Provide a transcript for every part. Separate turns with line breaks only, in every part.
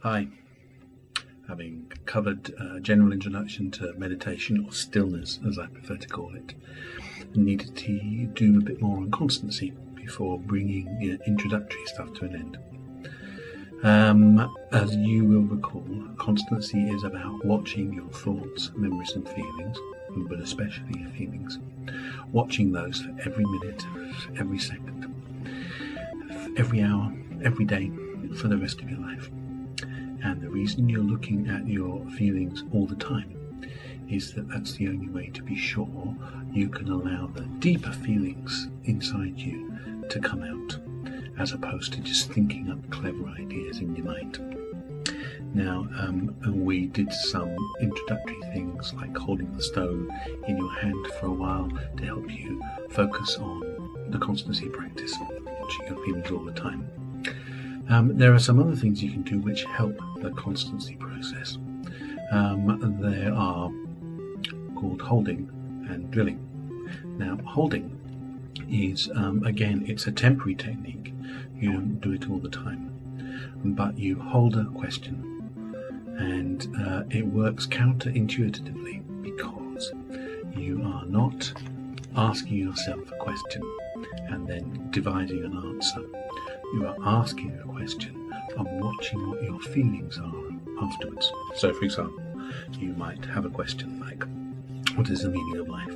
Hi. Having covered a general introduction to meditation, or stillness as I prefer to call it, I needed to do a bit more on constancy before bringing introductory stuff to an end. As you will recall, constancy is about watching your thoughts, memories and feelings, but especially your feelings. Watching those for every minute, every second, every hour, every day, for the rest of your life. And the reason you're looking at your feelings all the time is that that's the only way to be sure you can allow the deeper feelings inside you to come out, as opposed to just thinking up clever ideas in your mind. Now, we did some introductory things like holding the stone in your hand for a while to help you focus on the constancy practice, watching your feelings all the time. There are some other things you can do which help the constancy process. They are called holding and drilling. Now, holding is, again, it's a temporary technique. You don't do it all the time, but you hold a question, and it works counterintuitively because you are not asking yourself a question and then devising an answer. You are asking a question and watching what your feelings are afterwards. So, for example, you might have a question like, what is the meaning of life?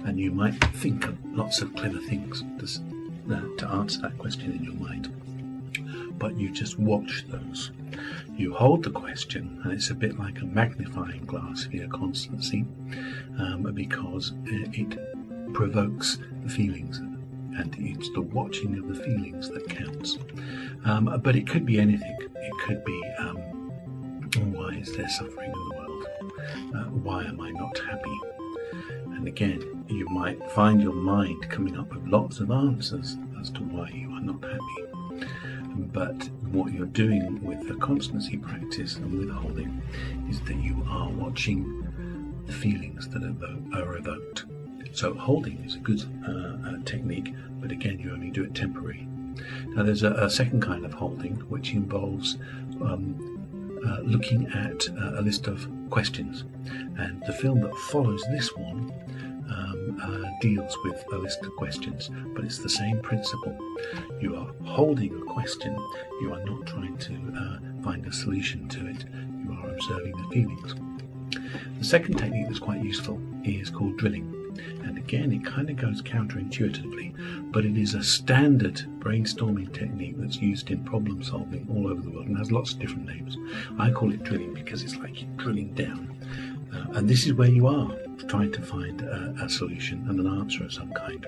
And you might think of lots of clever things to answer that question in your mind. But you just watch those. You hold the question, and it's a bit like a magnifying glass for your constancy, because it provokes the feelings, and it's the watching of the feelings that counts. But it could be anything. It could be, why is there suffering in the world? Why am I not happy? And again, you might find your mind coming up with lots of answers as to why you are not happy. But what you're doing with the constancy practice and with holding is that you are watching the feelings that are evoked. So holding is a good technique, but again, you only do it temporarily. Now, there's a second kind of holding, which involves looking at a list of questions. And the film that follows this one deals with a list of questions, but it's the same principle. You are holding a question. You are not trying to find a solution to it. You are observing the feelings. The second technique that's quite useful is called drilling. And again, it kind of goes counterintuitively, but it is a standard brainstorming technique that's used in problem solving all over the world and has lots of different names. I call it drilling because it's like you're drilling down. And this is where you are trying to find a solution and an answer of some kind.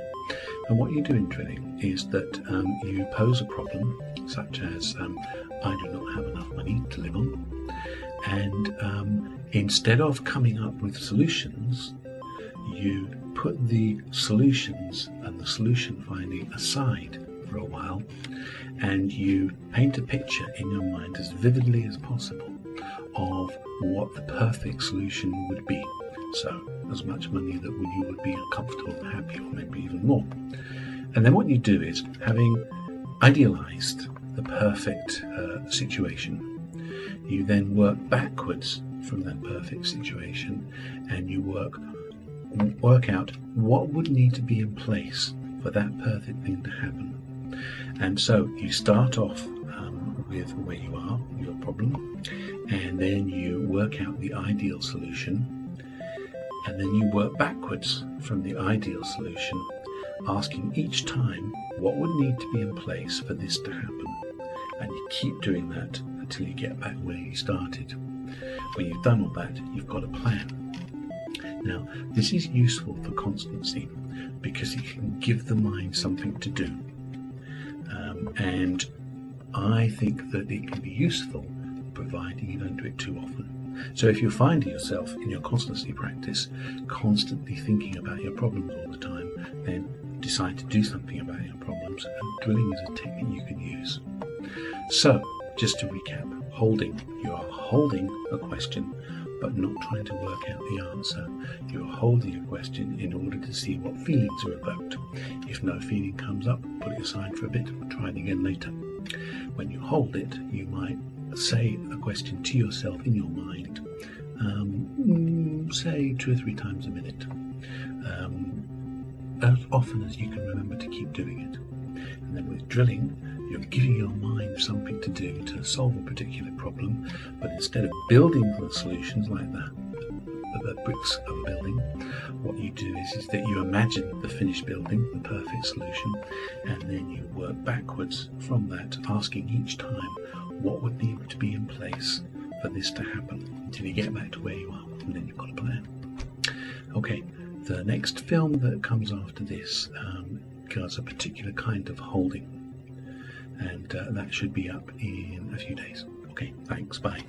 And what you do in drilling is that you pose a problem, such as, I do not have enough money to live on. And instead of coming up with solutions, you put the solutions and the solution finding aside for a while, and you paint a picture in your mind as vividly as possible of what the perfect solution would be. So, as much money that you would be comfortable and happy, or maybe even more. And then what you do is, having idealized the perfect situation, you then work backwards from that perfect situation, and you work out what would need to be in place for that perfect thing to happen. And so you start off with where you are, your problem, and then you work out the ideal solution, and then you work backwards from the ideal solution, asking each time what would need to be in place for this to happen. And you keep doing that until you get back where you started. When you've done all that, you've got a plan. Now, this is useful for constancy because it can give the mind something to do. And I think that it can be useful providing you don't do it too often. So if you're finding yourself in your constancy practice constantly thinking about your problems all the time, then decide to do something about your problems, and drilling is a technique you can use. So, just to recap, holding. You are holding a question, but not trying to work out the answer. You're holding a question in order to see what feelings are evoked. If no feeling comes up, put it aside for a bit and try it again later. When you hold it, you might say a question to yourself in your mind, say 2 or 3 times a minute, as often as you can remember to keep doing it. And then with drilling, you're giving your mind something to do to solve a particular problem, but instead of building the solutions like that, the bricks of a building, what you do is that you imagine the finished building, the perfect solution, and then you work backwards from that, asking each time what would need to be in place for this to happen until you get back to where you are, and then you've got a plan. Okay, the next film that comes after this does a particular kind of holding, and that should be up in a few days. Okay, thanks, bye.